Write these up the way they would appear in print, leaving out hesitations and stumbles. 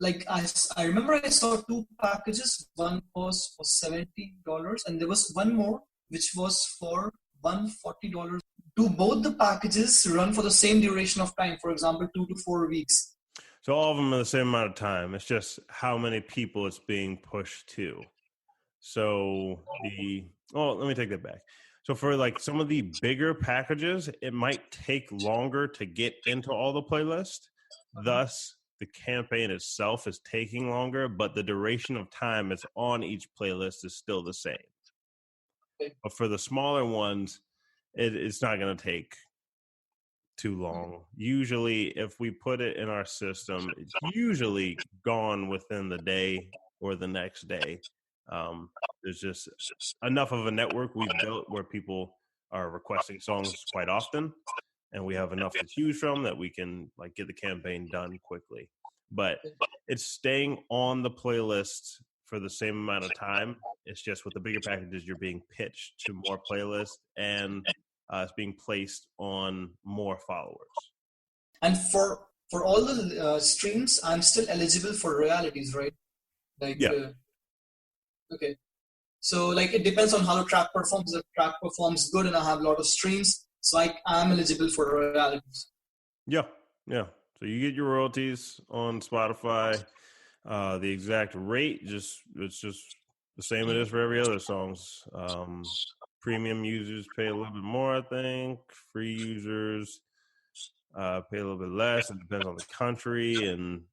I remember I saw two packages. One was for $70, and there was one more which was for $140. Do both the packages run for the same duration of time? For example, 2 to 4 weeks. So all of them are the same amount of time. It's just how many people it's being pushed to. So let me take that back. So for like some of the bigger packages, it might take longer to get into all the playlists. Thus, the campaign itself is taking longer, but the duration of time it's on each playlist is still the same. But for the smaller ones, it's not going to take too long. Usually, if we put it in our system, it's usually gone within the day or the next day. There's just enough of a network we've built where people are requesting songs quite often, and we have enough to choose from that we can like get the campaign done quickly. But it's staying on the playlist for the same amount of time. It's just with the bigger packages, you're being pitched to more playlists, and it's being placed on more followers. And for all the streams, I'm still eligible for royalties, right? Okay. So like it depends on how the track performs. If the track performs good and I have a lot of streams, so I'm eligible for royalties. Yeah. So you get your royalties on Spotify. The exact rate it's just the same it is for every other songs. Premium users pay a little bit more, I think. Free users pay a little bit less. It depends on the country and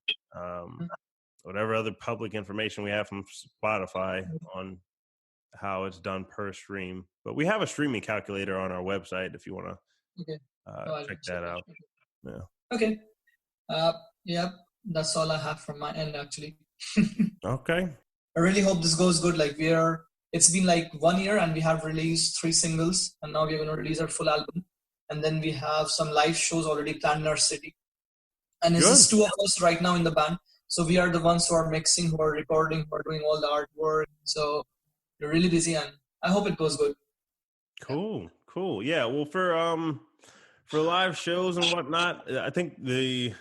whatever other public information we have from Spotify on how it's done per stream. But we have a streaming calculator on our website if you want to check that out. Yeah. Okay. Yeah, that's all I have from my end, actually. Okay. I really hope this goes good. It's been like 1 year and we have released 3 singles, and now we're going to release our full album. And then we have some live shows already planned in our city. And it's just 2 of us right now in the band. So we are the ones who are mixing, who are recording, who are doing all the artwork. So we're really busy, and I hope it goes good. Cool. Yeah. Well, for live shows and whatnot, I think a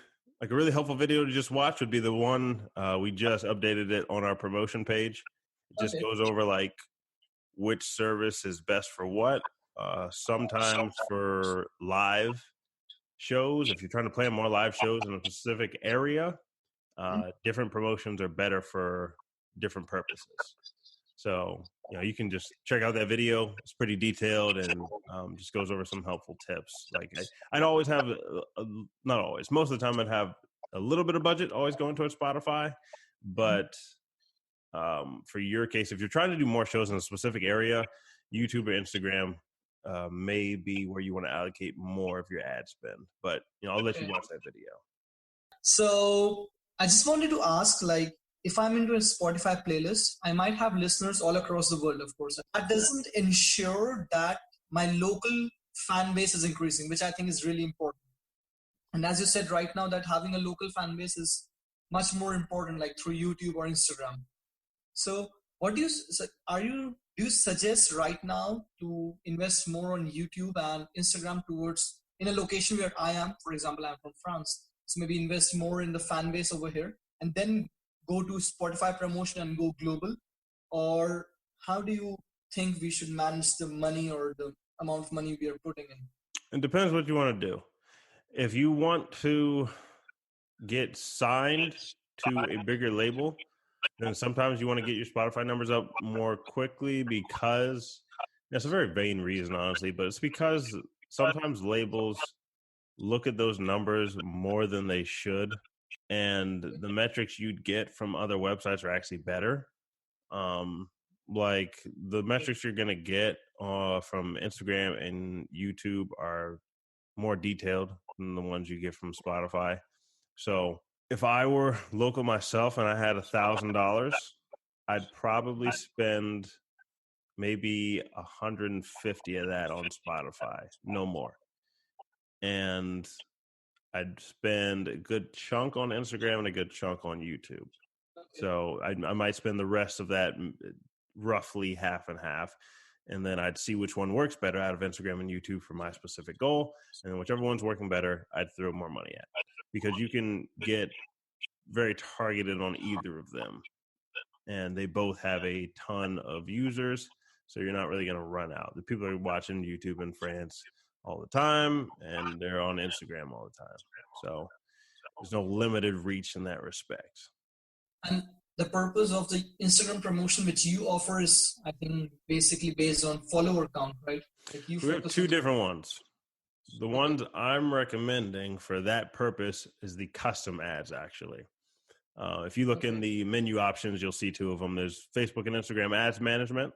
really helpful video to just watch would be the one we just updated it on our promotion page. It just goes over like which service is best for what. Sometimes for live shows, if you're trying to plan more live shows in a specific area, different promotions are better for different purposes. So, you can just check out that video. It's pretty detailed and just goes over some helpful tips. Like I'd always have, not always, most of the time I'd have a little bit of budget always going towards Spotify. But for your case, if you're trying to do more shows in a specific area, YouTube or Instagram may be where you want to allocate more of your ad spend. But, I'll let you watch that video. So I just wanted to ask, if I'm into a Spotify playlist, I might have listeners all across the world, of course. That doesn't ensure that my local fan base is increasing, which I think is really important. And as you said right now, that having a local fan base is much more important, like through YouTube or Instagram. So do you suggest right now to invest more on YouTube and Instagram towards in a location where I am? For example, I'm from France. So maybe invest more in the fan base over here and then go to Spotify promotion and go global? Or how do you think we should manage the money or the amount of money we are putting in? It depends what you want to do. If you want to get signed to a bigger label, then sometimes you want to get your Spotify numbers up more quickly because it's a very vain reason, honestly, but it's because sometimes labels look at those numbers more than they should. And the metrics you'd get from other websites are actually better. Like the metrics you're going to get from Instagram and YouTube are more detailed than the ones you get from Spotify. So if I were local myself and I had $1,000, I'd probably spend maybe 150 of that on Spotify, no more. And I'd spend a good chunk on Instagram and a good chunk on YouTube. So I might spend the rest of that roughly half and half. And then I'd see which one works better out of Instagram and YouTube for my specific goal. And then whichever one's working better, I'd throw more money at. Because you can get very targeted on either of them. And they both have a ton of users, so you're not really going to run out. The people are watching YouTube in France all the time, and they're on Instagram all the time. So there's no limited reach in that respect. And the purpose of the Instagram promotion which you offer is, I think, basically based on follower count, right? Like we have two different ones. The ones I'm recommending for that purpose is the custom ads, actually. If you look in the menu options, you'll see two of them. There's Facebook and Instagram ads management,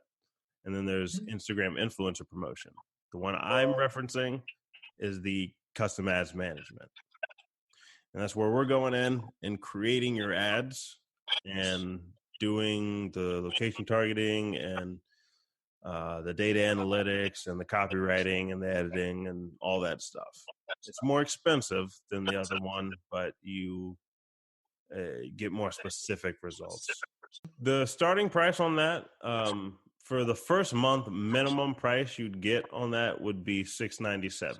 and then there's Instagram influencer promotion. The one I'm referencing is the custom ads management. And that's where we're going in and creating your ads and doing the location targeting and the data analytics and the copywriting and the editing and all that stuff. It's more expensive than the other one, but you get more specific results. The starting price on that, for the first month, minimum price you'd get on that would be $697.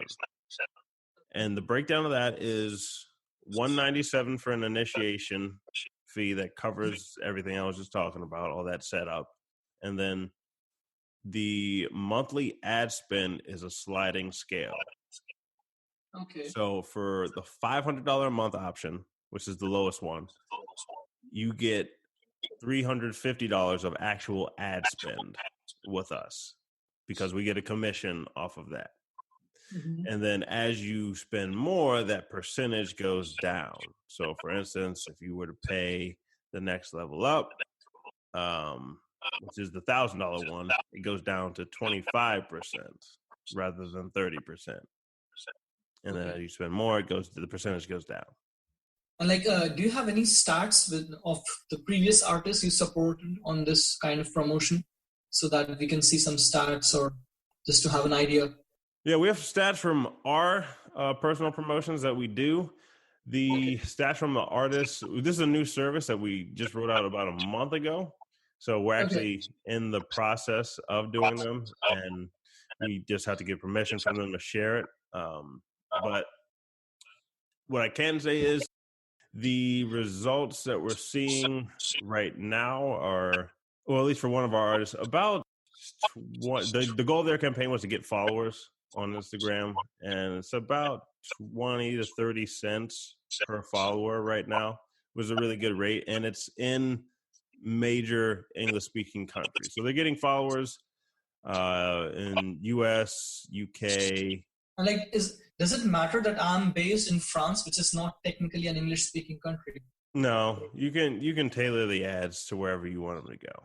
And the breakdown of that is $197 for an initiation fee that covers everything I was just talking about, all that setup. And then the monthly ad spend is a sliding scale. Okay. So for the $500 a month option, which is the lowest one, you get $350 of actual ad spend with us because we get a commission off of that. Mm-hmm. And then as you spend more, that percentage goes down. So for instance, if you were to pay the next level up, which is the $1,000 one, it goes down to 25% rather than 30%. And then as you spend more, the percentage goes down. And like, do you have any stats of the previous artists you supported on this kind of promotion so that we can see some stats or just to have an idea? Yeah, we have stats from our personal promotions that we do. The stats from the artists, this is a new service that we just rolled out about a month ago. So we're actually in the process of doing them, and we just have to get permission from them to share it. But what I can say is the results that we're seeing right now are, well, at least for one of our artists, about the goal of their campaign was to get followers on Instagram, and it's about 20 to 30 cents per follower right now. It was a really good rate, and it's in major English-speaking countries. So they're getting followers in US, UK. Like, does it matter that I'm based in France, which is not technically an English-speaking country? No, you can tailor the ads to wherever you want them to go.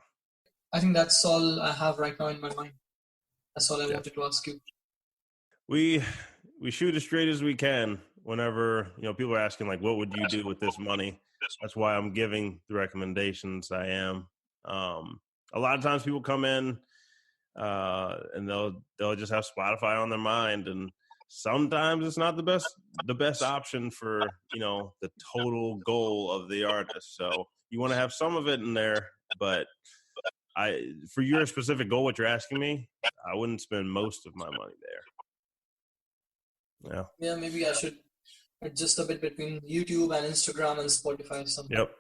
I think that's all I have right now in my mind. That's all I wanted to ask you. We shoot as straight as we can. Whenever people are asking like, what would you do with this money? That's why I'm giving the recommendations I am. A lot of times people come in and they'll just have Spotify on their mind, and sometimes it's not the best option for the total goal of the artist. So you want to have some of it in there, but for your specific goal, what you're asking me, I wouldn't spend most of my money there. Yeah, maybe I should adjust a bit between YouTube and Instagram and Spotify. Yep,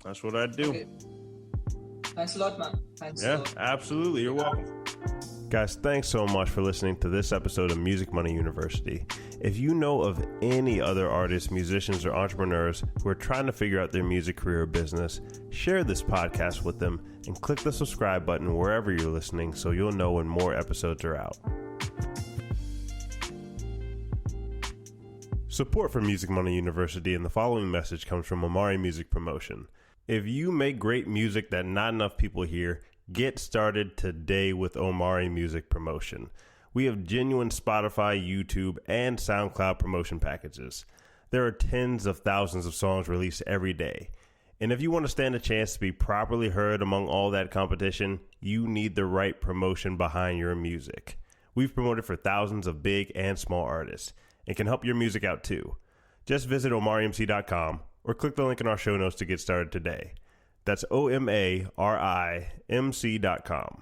that's what I'd do. Okay. Thanks a lot, man. Thanks. Yeah, absolutely. You're welcome. Guys, thanks so much for listening to this episode of Music Money University. If you know of any other artists, musicians, or entrepreneurs who are trying to figure out their music career or business, share this podcast with them and click the subscribe button wherever you're listening so you'll know when more episodes are out. Support for Music Money University and the following message comes from Omari Music Promotion. If you make great music that not enough people hear, get started today with Omari Music Promotion. We have genuine Spotify, YouTube, and SoundCloud promotion packages. There are tens of thousands of songs released every day. And if you want to stand a chance to be properly heard among all that competition, you need the right promotion behind your music. We've promoted for thousands of big and small artists and can help your music out too. Just visit omarimc.com or click the link in our show notes to get started today. That's OMARIMC.com.